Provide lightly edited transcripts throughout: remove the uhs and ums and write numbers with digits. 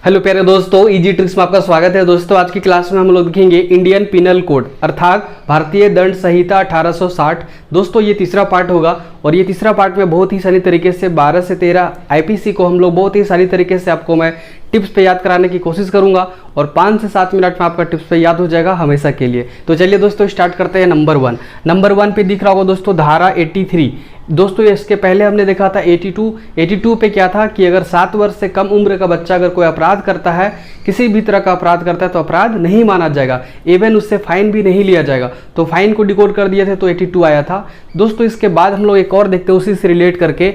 Hello प्यारे दोस्तों, easy tricks में आपका स्वागत है। दोस्तों आज की क्लास में हम लोग देखेंगे इंडियन पिनल कोड अर्थात भारतीय दंड संहिता 1860। दोस्तों ये तीसरा पार्ट होगा और ये तीसरा पार्ट में बहुत ही सारी तरीके से 12 से 13 आईपीसी को हम लोग बहुत ही सारी तरीके से आपको मैं टिप्स पे याद कराने की कोशिश करूंगा और 5 से 7 मिनट में आपका टिप्स पे याद हो जाएगा हमेशा के लिए। तो चलिए दोस्तों स्टार्ट करते हैं। नंबर वन पे दिख रहा होगा दोस्तों धारा 83। दोस्तों इसके पहले हमने देखा था 82 पे क्या था कि अगर 7 वर्ष से कम उम्र का बच्चा अगर कोई अपराध करता है, किसी भी तरह का अपराध करता है तो अपराध नहीं माना जाएगा, इवन उससे फाइन भी नहीं लिया जाएगा। तो फाइन को डिकोड कर दिए थे तो 82 आया था। दोस्तों इसके बाद हम लोग एक और देखते हैं उसी से रिलेट करके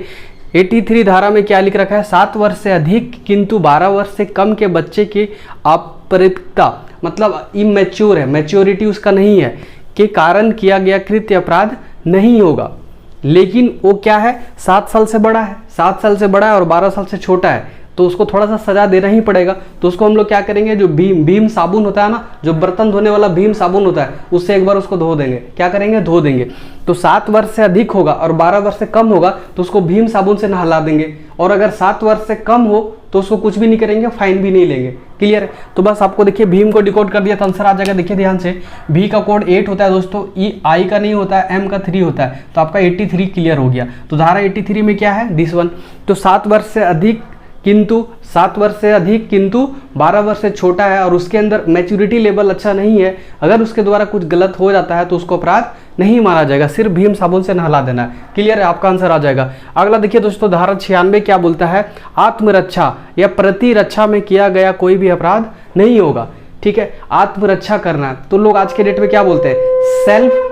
83 धारा में क्या लिख रखा है, 7 वर्ष से अधिक किंतु 12 वर्ष से कम के बच्चे की अपराधिकता मतलब इमेच्योर है, मैच्योरिटी उसका नहीं है, के कारण किया गया कृत्य अपराध नहीं होगा। लेकिन वो क्या है, 7 साल से बड़ा है, 7 साल से बड़ा है और 12 साल से छोटा है तो उसको थोड़ा सा सजा देना ही पड़ेगा। तो उसको हम लोग क्या करेंगे, जो भीम साबुन होता है ना, जो बर्तन धोने वाला भीम साबुन होता है, उससे एक बार उसको धो देंगे। क्या करेंगे, धो देंगे। तो 7 वर्ष से अधिक होगा और 12 वर्ष से कम होगा तो उसको भीम साबुन से नहला देंगे। और अगर 7 वर्ष से कम हो तो उसको कुछ भी नहीं करेंगे, फाइन भी नहीं लेंगे। क्लियर है। तो बस आपको देखिए भीम को डिकोड कर दिया तो आंसर आ जाएगा। देखिए ध्यान से, भी का कोड 8 होता है दोस्तों, आई का नहीं होता है, एम का 3 होता है, तो आपका 83 क्लियर हो गया। तो धारा 83 में क्या है, दिस वन। तो 7 वर्ष से अधिक किंतु 12 वर्ष से छोटा है और उसके अंदर मैच्योरिटी लेवल अच्छा नहीं है, अगर उसके द्वारा कुछ गलत हो जाता है तो उसको अपराध नहीं माना जाएगा, सिर्फ भीम साबुन से नहला देना है। क्लियर है, आपका आंसर आ जाएगा। अगला देखिए दोस्तों धारा 96 क्या बोलता है, आत्मरक्षा या प्रतिरक्षा में किया गया कोई भी अपराध नहीं होगा। ठीक है, आत्मरक्षा करना तो लोग आज के डेट में क्या बोलते हैं, सेल्फ।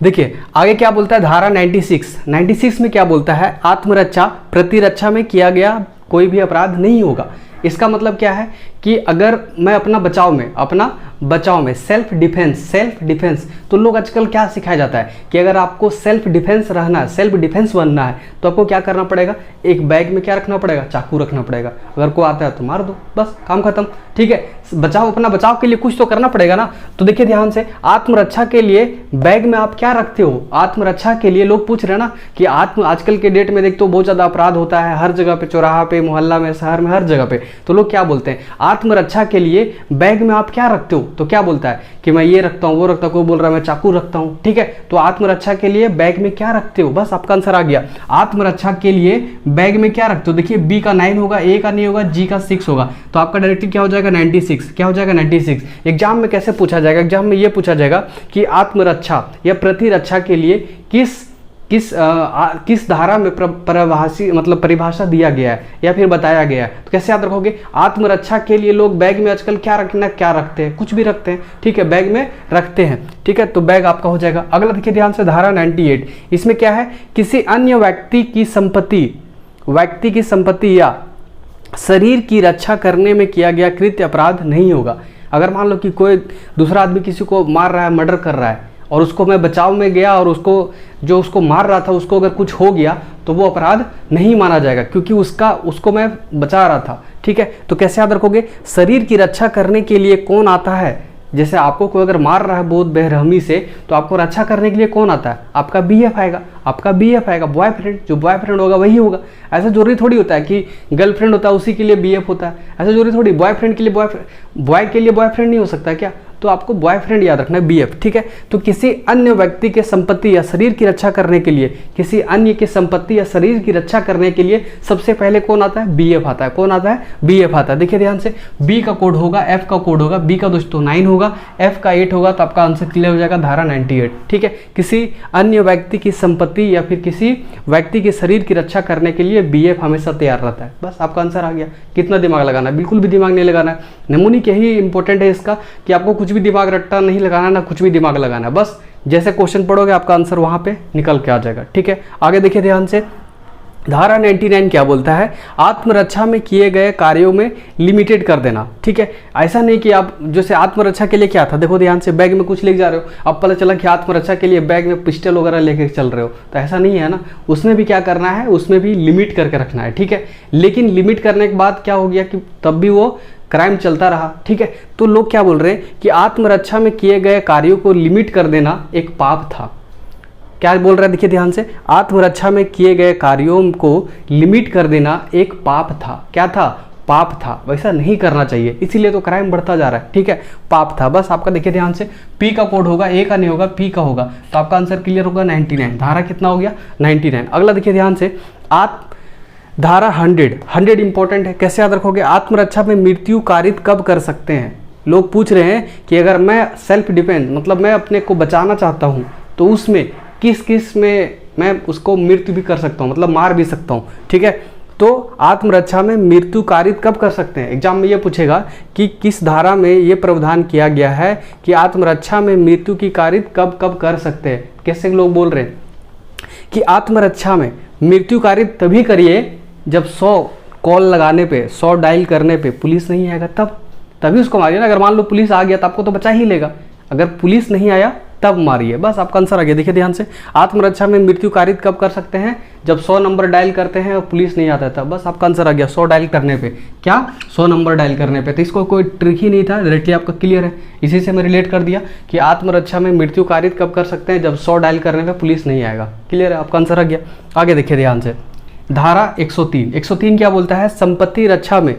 देखिए आगे क्या बोलता है, धारा 96 में क्या बोलता है, आत्मरक्षा प्रतिरक्षा में किया गया कोई भी अपराध नहीं होगा। इसका मतलब क्या है कि अगर मैं अपना बचाव में सेल्फ डिफेंस तो लोग आजकल क्या सिखाया जाता है कि अगर आपको सेल्फ डिफेंस रहना है, सेल्फ डिफेंस बनना है तो आपको क्या करना पड़ेगा, एक बैग में क्या रखना पड़ेगा, चाकू रखना पड़ेगा। अगर कोई आता है तो मार दो, बस काम खत्म। ठीक है, अपना बचाव के लिए कुछ तो करना पड़ेगा ना। तो देखिए ध्यान से, आत्मरक्षा के लिए बैग में आप क्या रखते हो, आत्मरक्षा के लिए लोग पूछ रहे हैं ना कि आजकल के डेट में देखते हो बहुत ज्यादा अपराध होता है हर जगह पे, चौराहा पे, मोहल्ला में, शहर में, हर जगह पे। तो लोग क्या बोलते हैं, आत्मरक्षा के लिए बैग में आप क्या रखते हो, तो क्या बोलता है कि मैं ये रखता हूँ, वो रखता हूँ, कोई बोल रहा है मैं चाकू रखता हूँ। ठीक है, तो आत्मरक्षा के लिए बैग में क्या रखते हो, बस आपका आंसर आ गया। आत्मरक्षा के लिए बैग में क्या रखते हो, देखिए बी का 9 होगा, ए का नहीं होगा, जी का 6 होगा, तो आपका डायरेक्टली क्या हो जाएगा, 96। क्या हो जाएगा, 96। एग्जाम में कैसे पूछा जाएगा, एग्जाम में ये पूछा जाएगा कि आत्मरक्षा या प्रतिरक्षा के लिए किस धारा में परिभाषा दिया गया है या फिर बताया गया है। तो कैसे याद रखोगे, आत्मरक्षा के लिए लोग बैग में आजकल क्या रखते हैं, कुछ भी रखते हैं। ठीक है, बैग में रखते हैं। ठीक है, तो बैग आपका हो जाएगा। अगला देखिए ध्यान से, धारा 98 इसमें क्या है, किसी अन्य व्यक्ति की संपत्ति या शरीर की रक्षा करने में किया गया कृत्य अपराध नहीं होगा। अगर मान लो कि कोई दूसरा आदमी किसी को मार रहा है, मर्डर कर रहा है और उसको मैं बचाव में गया और उसको मार रहा था उसको अगर कुछ हो गया तो वो अपराध नहीं माना जाएगा क्योंकि उसको मैं बचा रहा था। ठीक है, तो कैसे याद रखोगे, शरीर की रक्षा करने के लिए कौन आता है, जैसे आपको कोई अगर मार रहा है बहुत बेरहमी से तो आपको रक्षा करने के लिए कौन आता है, आपका बीएफ आएगा, बॉयफ्रेंड। जो बॉयफ्रेंड होगा वही होगा। ऐसा जरूरी थोड़ी होता है कि गर्लफ्रेंड होता है उसी के लिए बीएफ होता है, ऐसा जरूरी थोड़ी। बॉयफ्रेंड के लिए बॉय के लिए बॉयफ्रेंड नहीं हो सकता क्या, तो आपको बॉयफ्रेंड याद रखना है, बीएफ। ठीक है, तो किसी अन्य व्यक्ति के संपत्ति या शरीर की रक्षा करने के लिए, किसी अन्य की संपत्ति या शरीर की रक्षा करने के लिए सबसे पहले कौन आता है, बीएफ आता है। कौन आता है, बीएफ आता है। देखिए ध्यान से, बी का कोड होगा, एफ का कोड होगा, बी का दोस्तों 9 होगा, एफ का 8 होगा, तो आपका आंसर क्लियर हो जाएगा, धारा 98। ठीक है, किसी अन्य व्यक्ति की संपत्ति या फिर किसी व्यक्ति के शरीर की रक्षा करने के लिए बीएफ हमेशा तैयार रहता है। बस आपका आंसर आ गया। कितना दिमाग लगाना है, बिल्कुल भी दिमाग नहीं लगाना है। नेमोनिक यही इंपॉर्टेंट है इसका कि आपको कुछ भी दिमाग रट्टा नहीं लगाना, ना कुछ भी दिमाग लगाना, बस जैसे क्वेश्चन पढ़ोगे आपका आंसर वहां पे निकल के आ जाएगा। ठीक है, आगे देखिए ध्यान से, धारा 99 क्या बोलता है, आत्मरक्षा में किए गए कार्यों में लिमिटेड कर देना। ठीक है, ऐसा नहीं कि आप जैसे आत्मरक्षा के लिए क्या था, देखो ध्यान से, बैग में कुछ लेके जा रहे हो, अब पता चला कि आत्मरक्षा के लिए बैग में पिस्टल वगैरह लेके चल रहे हो, तो ऐसा नहीं है ना। उसमें भी क्या करना है, उसमें भी लिमिट करके रखना है। ठीक है, लेकिन लिमिट करने के बाद क्या हो गया कि तब भी वो क्राइम चलता रहा। ठीक है, तो लोग क्या बोल रहे हैं कि आत्मरक्षा में किए गए कार्यों को लिमिट कर देना एक पाप था। क्या बोल रहा है, देखिए ध्यान से, आत्मरक्षा में किए गए कार्यों को लिमिट कर देना एक पाप था। क्या था, पाप था, वैसा नहीं करना चाहिए, इसीलिए तो क्राइम बढ़ता जा रहा है। ठीक है, पाप था। बस आपका देखिए ध्यान से, पी का कोड होगा, ए का नहीं होगा, पी का होगा, तो आपका आंसर क्लियर होगा 99। धारा कितना हो गया, 99। अगला देखिए ध्यान से, धारा 100 इंपॉर्टेंट है, कैसे याद रखोगे, आत्मरक्षा में मृत्यु कारित कब कर सकते हैं। लोग पूछ रहे हैं कि अगर मैं सेल्फ डिफेंस, मतलब मैं अपने को बचाना चाहता हूँ, तो उसमें किस किस में मैं उसको मृत्यु भी कर सकता हूँ, मतलब मार भी सकता हूँ। ठीक है, तो आत्मरक्षा में मृत्यु कारित कब कर सकते हैं। एग्जाम में ये पूछेगा कि किस धारा में ये प्रावधान किया गया है कि आत्मरक्षा में मृत्यु की कारित कब कब कर सकते हैं। कैसे लोग बोल रहे हैं कि आत्मरक्षा में मृत्यु कारित तभी करिए जब 100 कॉल लगाने पे, 100 डायल करने पे पुलिस नहीं आएगा, तभी उसको मारिए ना। अगर मान लो पुलिस आ गया तो आपको तो बचा ही लेगा, अगर पुलिस नहीं आया तब मारिए। बस आपका आंसर आ गया। देखिए ध्यान से, आत्मरक्षा में मृत्यु कारित कब कर सकते हैं, जब 100 नंबर डायल करते हैं और पुलिस नहीं आता था। बस आपका आंसर आ गया, 100 डायल करने पे। क्या, 100 नंबर डायल करने पे। तो इसको कोई ट्रिक ही नहीं था, डायरेक्टली आपका क्लियर है। इसी से मैं रिलेट कर दिया कि आत्मरक्षा में मृत्यु कारित कब कर सकते हैं, जब 100 डायल करने पे पुलिस नहीं आएगा। क्लियर है, आपका आंसर आ गया। आगे देखिए ध्यान से, धारा 103 क्या बोलता है, संपत्ति रक्षा में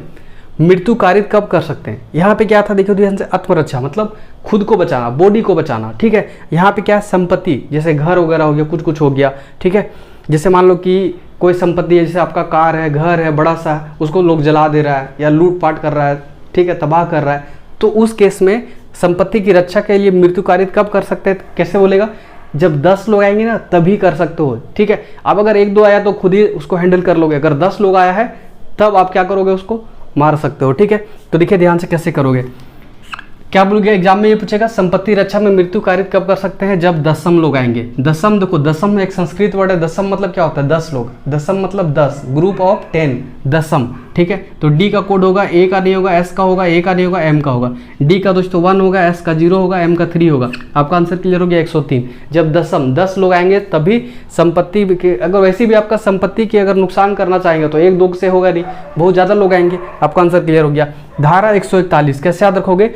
मृत्यु कारित कब कर सकते हैं। यहाँ पे क्या था, देखिए ध्यान से, आत्मरक्षा मतलब खुद को बचाना, बॉडी को बचाना। ठीक है, यहाँ पे क्या है, संपत्ति, जैसे घर वगैरह हो गया, कुछ कुछ हो गया। ठीक है, जैसे मान लो कि कोई संपत्ति है, जैसे आपका कार है, घर है बड़ा सा, उसको लोग जला दे रहा है या लूट पाट कर रहा है, ठीक है, तबाह कर रहा है, तो उस केस में संपत्ति की रक्षा के लिए मृत्यु कारित कब कर सकते हैं। कैसे बोलेगा, जब 10 लोग आएंगे ना तभी कर सकते हो। ठीक है, अब अगर 1-2 आया तो खुद ही उसको हैंडल कर लोगे, अगर 10 लोग आया है तब आप क्या करोगे, उसको मार सकते हो। ठीक है, तो देखिए ध्यान से कैसे करोगे। क्या बोल गया, एग्जाम में ये पूछेगा, संपत्ति रक्षा में मृत्यु कारित कब कर सकते हैं, जब 10 लोग आएंगे। 10, देखो 10 एक संस्कृत वर्ड है। 10 मतलब क्या होता है, 10 लोग। 10 मतलब 10, ग्रुप ऑफ 10, 10। ठीक है, तो डी का कोड होगा, ए का नहीं होगा, एस का होगा, ए का नहीं होगा, एम का होगा। डी का दोस्तों 1 होगा, एस का 0 होगा, एम का 3 होगा। आपका आंसर क्लियर हो गया 103। जब 10 लोग आएंगे तभी संपत्ति के, अगर वैसे भी आपका संपत्ति की अगर नुकसान करना चाहेंगे तो 1-2 से होगा नहीं, बहुत ज़्यादा लोग आएंगे। आपका आंसर क्लियर हो गया। धारा 141 कैसे याद रखोगे,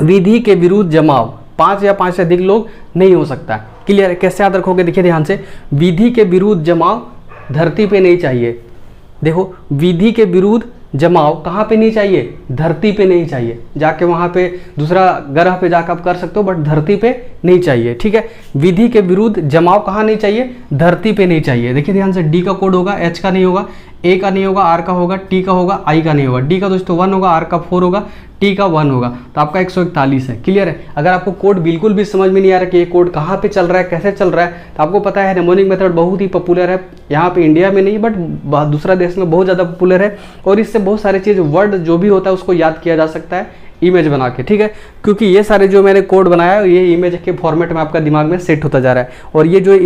विधि के विरुद्ध जमाव 5 या 5 से अधिक लोग नहीं हो सकता। क्लियर है, कैसे याद रखोगे, देखिए ध्यान से, विधि के विरुद्ध जमाव धरती पे नहीं चाहिए। देखो, विधि के विरुद्ध जमाव कहाँ पे नहीं चाहिए, धरती पे नहीं चाहिए। जाके वहाँ पे दूसरा ग्रह पे जाकर आप कर सकते हो, बट धरती पे नहीं चाहिए। ठीक है, विधि के विरुद्ध जमाव कहाँ नहीं चाहिए, धरती पे नहीं चाहिए। देखिए ध्यान से, डी का कोड होगा, एच का नहीं होगा, ए का नहीं होगा, आर का होगा, टी का होगा, आई का नहीं होगा। डी का दोस्तों 1 होगा, आर का 4 होगा, टी का 1 होगा। तो आपका 141 है। क्लियर है, अगर आपको कोड बिल्कुल भी समझ में नहीं आ रहा कि ये कोड कहाँ पे चल रहा है, कैसे चल रहा है, तो आपको पता है नेमोनिक मेथड बहुत ही पॉपुलर है। यहाँ पे इंडिया में नहीं, बट दूसरा देश में बहुत ज़्यादा पॉपुलर है, और इससे बहुत सारे चीज़, वर्ड जो भी होता है उसको याद किया जा सकता है इमेज बना के। ठीक है, क्योंकि ये सारे जो मैंने कोड बनाया है ये इमेज के फॉर्मेट में आपका दिमाग में सेट होता जा रहा है। और ये जो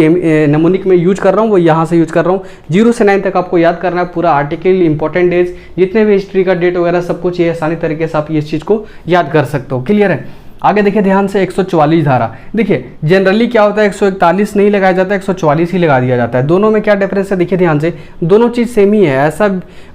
नेमोनिक में यूज कर रहा हूँ वो यहाँ से यूज कर रहा हूँ। 0 से 9 तक आपको याद करना है, पूरा आर्टिकल, इंपॉर्टेंट डेज, जितने भी हिस्ट्री का डेट वगैरह सब कुछ, ये आसानी तरीके से आप इस चीज़ को याद कर सकते हो। क्लियर है, आगे देखिए ध्यान से, 144 धारा। देखिए जनरली क्या होता है, 141 नहीं लगाया जाता है, 144 ही लगा दिया जाता है। दोनों में क्या डिफरेंस है, देखिए ध्यान से, दोनों चीज़ सेम ही है। ऐसा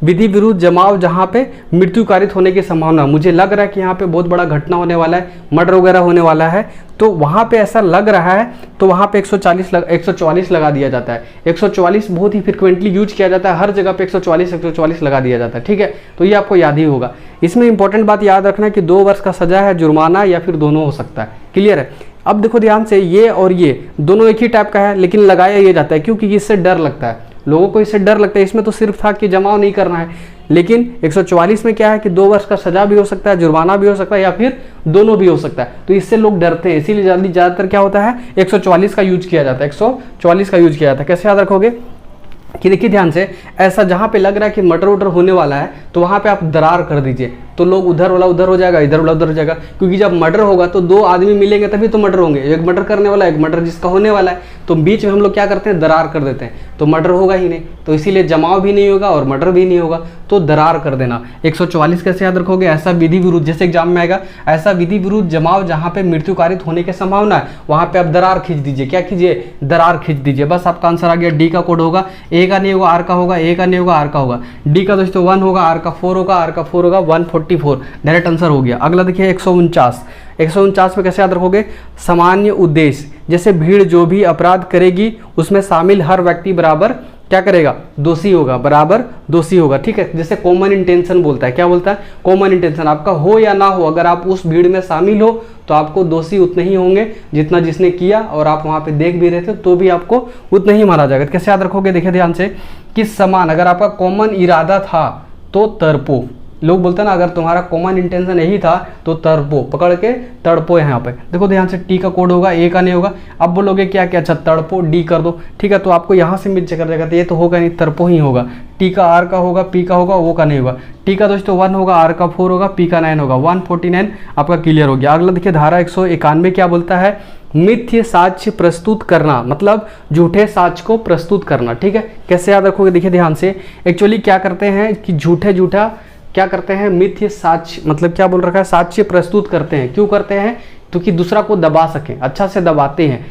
विधि विरुद्ध जमाव जहाँ पे मृत्यु कारित होने की संभावना, मुझे लग रहा है कि यहाँ पे बहुत बड़ा घटना होने वाला है, मर्डर वगैरह होने वाला है, तो वहाँ पे ऐसा लग रहा है, तो वहाँ पे 144 लगा दिया जाता है। 144 बहुत ही फ्रिक्वेंटली यूज किया जाता है, हर जगह पे 144 लगा दिया जाता है। ठीक है, तो ये आपको याद ही होगा। इसमें इंपॉर्टेंट बात याद रखना है कि 2 वर्ष का सजा है, जुर्माना या फिर दोनों हो सकता है। क्लियर है, अब देखो ध्यान से, ये और ये दोनों एक ही टाइप का है, लेकिन लगाया ये जाता है क्योंकि इससे डर लगता है, लोगों को इससे डर लगता है। इसमें तो सिर्फ था कि जमाव नहीं करना है, लेकिन 144 में क्या है कि 2 वर्ष का सजा भी हो सकता है, जुर्माना भी हो सकता है, या फिर दोनों भी हो सकता है। तो इससे लोग डरते हैं, इसीलिए ज़्यादातर क्या होता है, 144 का यूज किया जाता है। 144 का यूज किया जाता है। कैसे याद रखोगे कि देखिए ध्यान से, ऐसा जहाँ पे लग रहा है कि मर्डर वर्डर होने वाला है, तो वहाँ पे आप दरार कर दीजिए, तो लोग उधर वाला उधर हो जाएगा, इधर वाला उधर हो जाएगा। क्योंकि जब मर्डर होगा तो 2 आदमी मिलेंगे तभी तो मर्डर होंगे, एक मर्डर करने वाला, एक मर्डर जिसका होने वाला है, तो बीच में हम लोग क्या करते हैं, दरार कर देते हैं, तो मर्डर होगा ही नहीं। तो इसीलिए जमाव भी नहीं होगा और मर्डर भी नहीं होगा, तो दरार कर देना। 144 कैसे याद रखोगे, ऐसा विधि विरुद्ध, जैसे एग्जाम में आएगा, ऐसा विधि विरुद्ध जमाव जहाँ पे मृत्यु कारित होने की संभावना है, वहाँ पे आप दरार खींच दीजिए। क्या कीजिए, दरार खींच दीजिए। बस आपका आंसर आ गया। डी का कोड होगा, ए का नहीं होगा, आर का होगा, ए का नहीं होगा, आर का होगा। डी का दोस्तों 1 होगा, आर का 4 होगा, आर का 4 होगा, 144 डायरेक्ट आंसर हो गया। अगला देखिए 149 में कैसे याद रखोगे, सामान्य उद्देश्य जैसे भीड़ जो भी अपराध करेगी उसमें शामिल हर व्यक्ति बराबर क्या करेगा, दोषी होगा, बराबर दोषी होगा। ठीक है, जैसे कॉमन इंटेंशन बोलता है, क्या बोलता है, कॉमन इंटेंशन आपका हो या ना हो, अगर आप उस भीड़ में शामिल हो तो आपको दोषी उतने ही होंगे जितना जिसने किया, और आप वहां पे देख भी रहे थे तो भी आपको उतना ही मारा जाएगा। कैसे याद रखोगे, देखिए ध्यान से कि समान, अगर आपका कॉमन इरादा था तो तरपो, लोग बोलते हैं ना अगर तुम्हारा कॉमन इंटेंशन यही था तो तरपो, पकड़ के तड़पो। यहाँ पे देखो ध्यान से टी का कोड होगा, ए का नहीं होगा। अब बोलोगे क्या क्या, अच्छा तड़पो डी कर दो, ठीक है, तो आपको यहाँ से मिल कर जाएगा, तो ये तो होगा नहीं, तरपो ही होगा। टी का आर का होगा, पी का होगा, ओ का नहीं होगा। टी का दोस्तों 1 होगा, आर का 4 होगा, पी का 9 होगा। 149 आपका क्लियर हो गया। अगला देखिए धारा 191 क्या बोलता है, मिथ्य साक्ष्य प्रस्तुत करना, मतलब झूठे साक्ष्य को प्रस्तुत करना। ठीक है, कैसे याद रखोगे, देखिए ध्यान से, एक्चुअली क्या करते हैं कि झूठा क्या करते हैं, मिथ्य साक्ष्य, मतलब क्या बोल रखा है, साक्ष्य प्रस्तुत करते हैं। क्यों करते हैं, तो कि दूसरा को दबा सकें, अच्छा से दबाते हैं।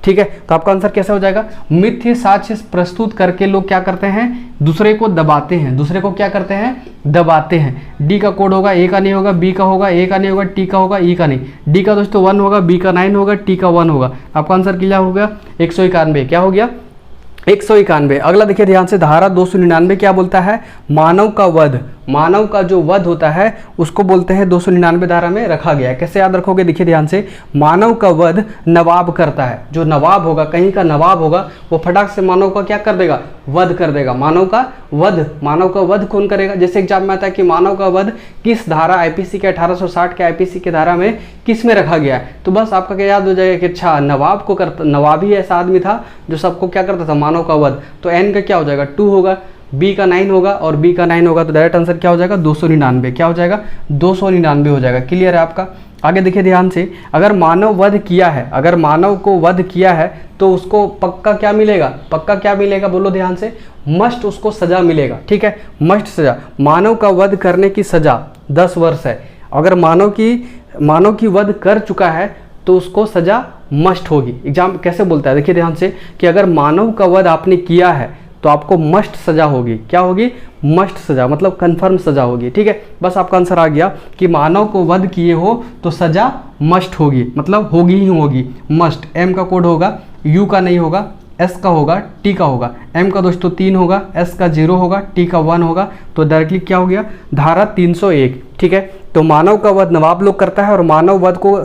ठीक है, तो आपका आंसर कैसे हो जाएगा, मिथ्य साक्ष्य प्रस्तुत करके लोग क्या करते हैं, दूसरे को दबाते हैं, दूसरे को क्या करते हैं, दबाते हैं। डी का कोड होगा, ए का नहीं होगा, बी का होगा, ए का नहीं होगा, टी का होगा, ई का नहीं। डी का दोस्तों 1 होगा, बी का 9 होगा, टी का 1 होगा। आपका आंसर क्या हो गया, 191, क्या हो गया, 191। अगला देखिए ध्यान से, धारा 299 क्या बोलता है, मानव का वध, मानव का जो वध होता है उसको बोलते हैं 299 धारा में रखा गया है। कैसे याद रखोगे, देखिए ध्यान से, मानव का वध नवाब करता है। जो नवाब होगा, कहीं का नवाब होगा, वो फटाक से मानव का क्या कर देगा, वध कर देगा। मानव का वध कौन करेगा, जैसे एग्जाम में आता है कि मानव का वध किस धारा, आईपीसी के 1860 के आईपीसी के धारा में किस में रखा गया है, तो बस आपका क्या याद हो जाएगा कि अच्छा नवाब को करता, नवाब ही ऐसा आदमी था जो सबको क्या करता था, मानव का वध। तो एन का क्या हो जाएगा, 2 होगा, बी का 9 होगा और बी का 9 होगा, तो डायरेक्ट आंसर क्या हो जाएगा, 299। क्या हो जाएगा, 299 हो जाएगा। क्लियर है आपका। आगे देखिए ध्यान से, अगर मानव वध किया है, अगर मानव को वध किया है तो उसको पक्का क्या मिलेगा, पक्का क्या मिलेगा, बोलो ध्यान से, मस्ट उसको सजा मिलेगा। ठीक है, मस्ट सजा, मानव का वध करने की सजा 10 वर्ष है। अगर मानव की वध कर चुका है तो उसको सजा मस्ट होगी। एग्जाम कैसे बोलता है, देखिए ध्यान से, कि अगर मानव का वध आपने किया है तो आपको मस्ट सजा होगी। क्या होगी, मस्ट सजा, मतलब कंफर्म सजा होगी। ठीक है, बस आपका आंसर आ गया कि मानव को वध किए हो तो सजा मस्ट होगी, मतलब होगी ही होगी, मस्ट। एम का कोड होगा, यू का नहीं होगा, एस का होगा, टी का होगा। एम का दोस्तों 3 होगा, एस का 0 होगा, टी का 1 होगा, तो डायरेक्टली क्या हो गया, धारा 301। ठीक है, तो मानव का वध नवाब लोग करता है और मानव वध को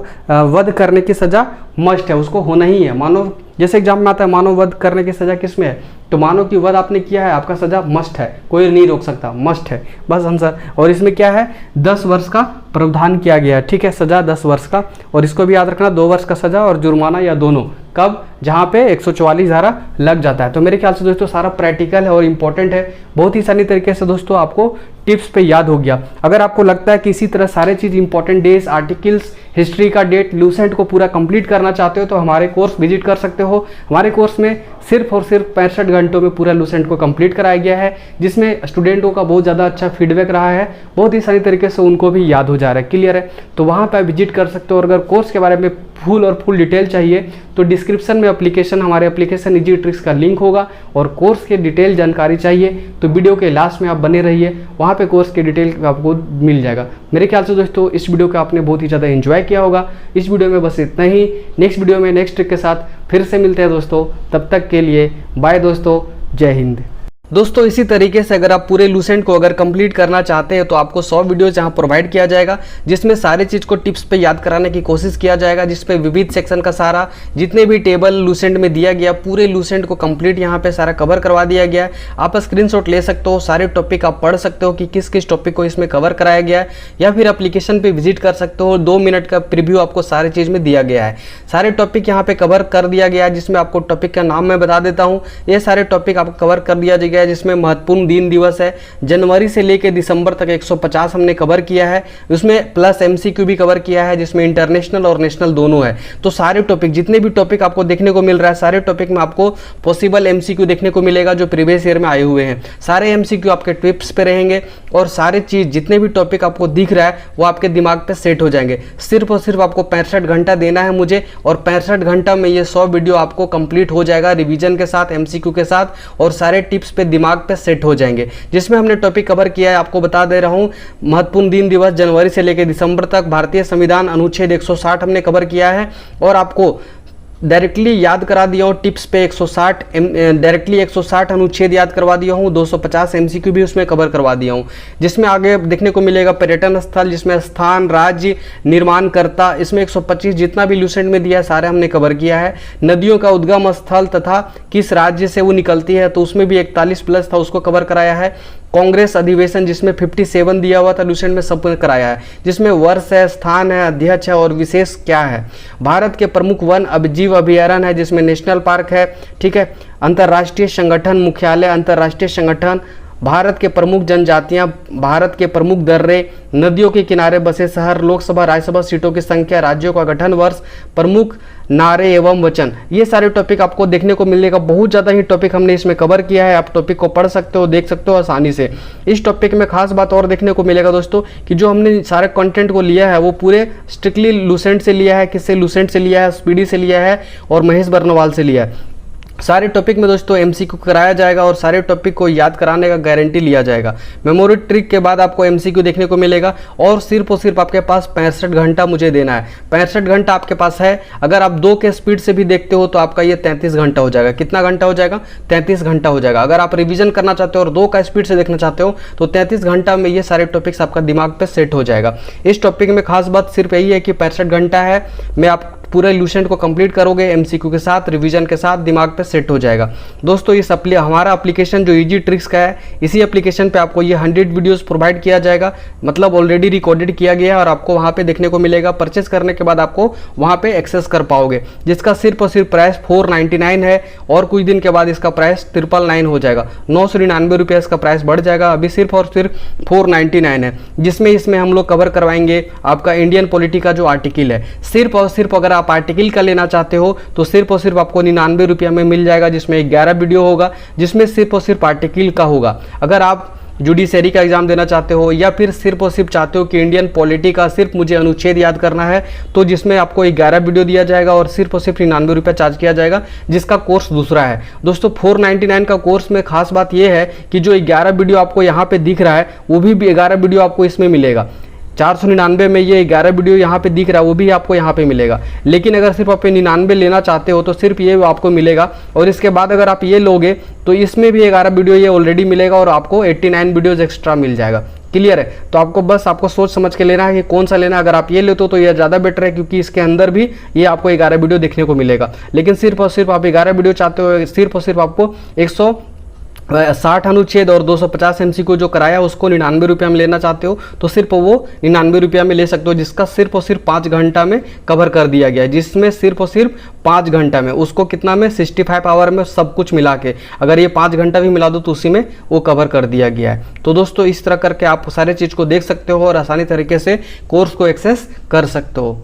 वध करने की सजा मस्ट है, उसको होना ही है। मानव, जैसे एग्जाम में आता है मानव वध करने की सजा किस में है, तो मानव की वध आपने किया है, आपका सजा मस्ट है, कोई नहीं रोक सकता, मस्ट है, बस आंसर। और इसमें क्या है, 10 वर्ष का प्रावधान किया गया है। ठीक है, सजा 10 वर्ष का, और इसको भी याद रखना, 2 वर्ष का सजा और जुर्माना, या दोनों, कब, जहाँ पे 144 धारा लग जाता है। तो मेरे ख्याल से दोस्तों सारा प्रैक्टिकल है और इंपॉर्टेंट है, बहुत ही आसानी तरीके से दोस्तों आपको टिप्स पे याद हो गया। अगर आपको लगता है कि इसी तरह सारे चीज़ इंपॉर्टेंट डेज, आर्टिकल्स, हिस्ट्री का डेट, लूसेंट को पूरा कंप्लीट करना चाहते हो तो हमारे कोर्स विजिट कर सकते हो। हमारे कोर्स में सिर्फ और सिर्फ 65 घंटों में पूरा लूसेंट को कंप्लीट कराया गया है, जिसमें स्टूडेंटों का बहुत ज़्यादा अच्छा फीडबैक रहा है, बहुत ही सारी तरीके से उनको भी याद हो जा रहा है। क्लियर है, तो वहाँ पर विजिट कर सकते हो। और अगर कोर्स के बारे में फुल डिटेल चाहिए तो डिस्क्रिप्शन में हमारे एप्लीकेशन इजी ट्रिक्स का लिंक होगा, और कोर्स की डिटेल जानकारी चाहिए तो वीडियो के लास्ट में आप बने रहिए, वहाँ पे कोर्स की डिटेल आपको मिल जाएगा। मेरे ख्याल से दोस्तों इस वीडियो को आपने बहुत ही ज़्यादा एंजॉय किया होगा। इस वीडियो में बस इतना ही, नेक्स्ट वीडियो में नेक्स्ट ट्रिक के साथ फिर से मिलते हैं दोस्तों, तब तक के लिए बाय दोस्तों, जय हिंद। दोस्तों इसी तरीके से अगर आप पूरे लूसेंट को अगर कंप्लीट करना चाहते हैं तो आपको 100 वीडियोज यहाँ प्रोवाइड किया जाएगा, जिसमें सारी चीज़ को टिप्स पे याद कराने की कोशिश किया जाएगा, जिसपे विविध सेक्शन का सारा जितने भी टेबल लूसेंट में दिया गया पूरे लूसेंट को कंप्लीट यहाँ पे सारा कवर करवा दिया गया है। आप स्क्रीनशॉट ले सकते हो, सारे टॉपिक आप पढ़ सकते हो कि किस किस टॉपिक को इसमें कवर कराया गया है, या फिर एप्लीकेशन पर विजिट कर सकते हो। 2 मिनट का प्रीव्यू आपको सारी चीज़ में दिया गया है, सारे टॉपिक यहाँ पे कवर कर दिया गया है, जिसमें आपको टॉपिक का नाम मैं बता देता हूँ। ये सारे टॉपिक आपको कवर कर दिया गया है, जिसमें महत्वपूर्ण दिन दिवस है, जनवरी से लेकर दिसंबर तक 150 हमने कवर किया है, उसमें प्लस एमसीक्यू भी कवर किया है, जिसमें इंटरनेशनल और नेशनल दोनों है। तो सारे टॉपिक, जितने भी टॉपिक आपको देखने को मिल रहा है, सारे टॉपिक में आपको पॉसिबल एमसीक्यू देखने को मिलेगा जो प्रीवियस ईयर में आए हुए हैं। सारे एमसीक्यू आपके टिप्स पे रहेंगे, और सारे चीज जितने भी टॉपिक आपको दिख रहा है वो आपके दिमाग पे सेट हो जाएंगे। सिर्फ और सिर्फ आपको 65 घंटा देना है मुझे, और 65 घंटा में ये 100 वीडियो आपको कंप्लीट हो जाएगा रिवीजन के साथ, एमसीक्यू के साथ, और सारे टिप्स पे दिमाग पे सेट हो जाएंगे। जिसमें हमने टॉपिक कवर किया है, आपको बता दे रहा हूं, महत्वपूर्ण दिन दिवस जनवरी से लेकर दिसंबर तक, भारतीय संविधान अनुच्छेद 160 हमने कवर किया है, और आपको डायरेक्टली याद करा दिया हूँ टिप्स पे 160 डायरेक्टली 160 अनुच्छेद याद करवा दिया हूँ, 250 एमसीक्यू भी उसमें कवर करवा दिया हूँ, जिसमें आगे देखने को मिलेगा पर्यटन स्थल, जिसमें स्थान, राज्य, निर्माणकर्ता, इसमें 125 जितना भी लूसेंट में दिया है सारे हमने कवर किया है। नदियों का उद्गम स्थल तथा किस राज्य से वो निकलती है, तो उसमें भी 41 प्लस था, उसको कवर कराया है। कांग्रेस अधिवेशन जिसमें 57 दिया हुआ था लूसेंट में, सब कराया है, जिसमें वर्ष है, स्थान है, अध्यक्ष है और विशेष क्या है। भारत के प्रमुख वन जीव अभयारण्य है, जिसमें नेशनल पार्क है, ठीक है। अंतर्राष्ट्रीय संगठन मुख्यालय, अंतर्राष्ट्रीय संगठन, भारत के प्रमुख जनजातियां, भारत के प्रमुख दर्रे, नदियों के किनारे बसे शहर, लोकसभा राज्यसभा सीटों की संख्या, राज्यों का गठन वर्ष, प्रमुख नारे एवं वचन, ये सारे टॉपिक आपको देखने को मिलेगा। बहुत ज़्यादा ही टॉपिक हमने इसमें कवर किया है, आप टॉपिक को पढ़ सकते हो, देख सकते हो आसानी से। इस टॉपिक में खास बात और देखने को मिलेगा दोस्तों कि जो हमने सारे कंटेंट को लिया है वो पूरे स्ट्रिक्टली लूसेंट से लिया है। किससे? लूसेंट से लिया है, स्पीडी से लिया है और महेश बर्नवाल से लिया है। सारे टॉपिक में दोस्तों एमसीक्यू कराया जाएगा और सारे टॉपिक को याद कराने का गारंटी लिया जाएगा। मेमोरी ट्रिक के बाद आपको एमसीक्यू देखने को मिलेगा और सिर्फ आपके पास 65 घंटा मुझे देना है। 65 घंटा आपके पास है। अगर आप 2 के स्पीड से भी देखते हो तो आपका ये 33 घंटा हो जाएगा। कितना घंटा हो जाएगा? 33 घंटा हो जाएगा। अगर आप रिवीजन करना चाहते हो और 2 का स्पीड से देखना चाहते हो तो 33 घंटा में ये सारे टॉपिक्स आपका दिमाग पे सेट हो जाएगा। इस टॉपिक में खास बात सिर्फ यही है कि 65 घंटा है, मैं आप पूरे लूसेंट को कंप्लीट करोगे एमसीक्यू के साथ, रिवीजन के साथ, दिमाग पे सेट हो जाएगा। दोस्तों इस हमारा एप्लीकेशन जो इजी ट्रिक्स का है, इसी एप्लीकेशन पे आपको ये 100 वीडियोस प्रोवाइड किया जाएगा, मतलब ऑलरेडी रिकॉर्डेड किया गया है और आपको वहाँ पे देखने को मिलेगा। परचेस करने के बाद आपको वहाँ पे एक्सेस कर पाओगे, जिसका सिर्फ और सिर्फ प्राइस 499 है और कुछ दिन के बाद इसका प्राइस 999 हो जाएगा। 999 रुपये इसका प्राइस बढ़ जाएगा। अभी सिर्फ और सिर्फ 499 है, जिसमें इसमें हम लोग कवर करवाएंगे आपका इंडियन पॉलिटी का जो आर्टिकल है। सिर्फ और सिर्फ अगर आप आर्टिकल का लेना चाहते हो तो सिर्फ और सिर्फ आपको 99 रुपये में मिल जाएगा, जिसमें 11 वीडियो होगा, जिसमें सिर्फ और सिर्फ आर्टिकल का होगा। अगर आप जुडिशरी का एग्जाम देना चाहते हो या फिर सिर्फ और सिर्फ चाहते हो कि इंडियन पॉलिटी का सिर्फ मुझे अनुच्छेद याद करना है, तो जिसमें आपको 11 वीडियो दिया जाएगा और सिर्फ 99 रुपये चार्ज किया जाएगा, जिसका कोर्स दूसरा है। दोस्तों 499 का कोर्स में खास बात यह है कि जो 11 वीडियो आपको यहाँ पे दिख रहा है वो भी 11 वीडियो आपको इसमें मिलेगा। 499 में ये 11 वीडियो यहाँ पे दिख रहा है वो भी आपको यहाँ पे मिलेगा। लेकिन अगर सिर्फ आप 99 लेना चाहते हो तो सिर्फ ये आपको मिलेगा, और इसके बाद अगर आप ये लोगे तो इसमें भी 11 वीडियो ये ऑलरेडी मिलेगा और आपको 89 वीडियोज एक्स्ट्रा मिल जाएगा। क्लियर है? तो आपको सोच समझ के लेना है कि कौन सा लेना है। अगर आप ये लेते हो तो ये ज़्यादा बेटर है, क्योंकि इसके अंदर भी ये आपको 11 वीडियो देखने को मिलेगा। लेकिन सिर्फ और सिर्फ आप 11 वीडियो चाहते हो, सिर्फ और सिर्फ आपको 160 अनुच्छेद और 250 एमसीक्यू जो कराया उसको 99 रुपये में लेना चाहते हो तो सिर्फ वो 99 रुपये में ले सकते हो, जिसका सिर्फ और सिर्फ 5 घंटा में कवर कर दिया गया है। जिसमें सिर्फ और सिर्फ 5 घंटा में, उसको कितना में 65 आवर में सब कुछ मिला के, अगर ये 5 घंटा भी मिला दो तो उसी में वो कवर कर दिया गया है। तो दोस्तों इस तरह करके आप सारे चीज़ को देख सकते हो और आसानी तरीके से कोर्स को एक्सेस कर सकते हो।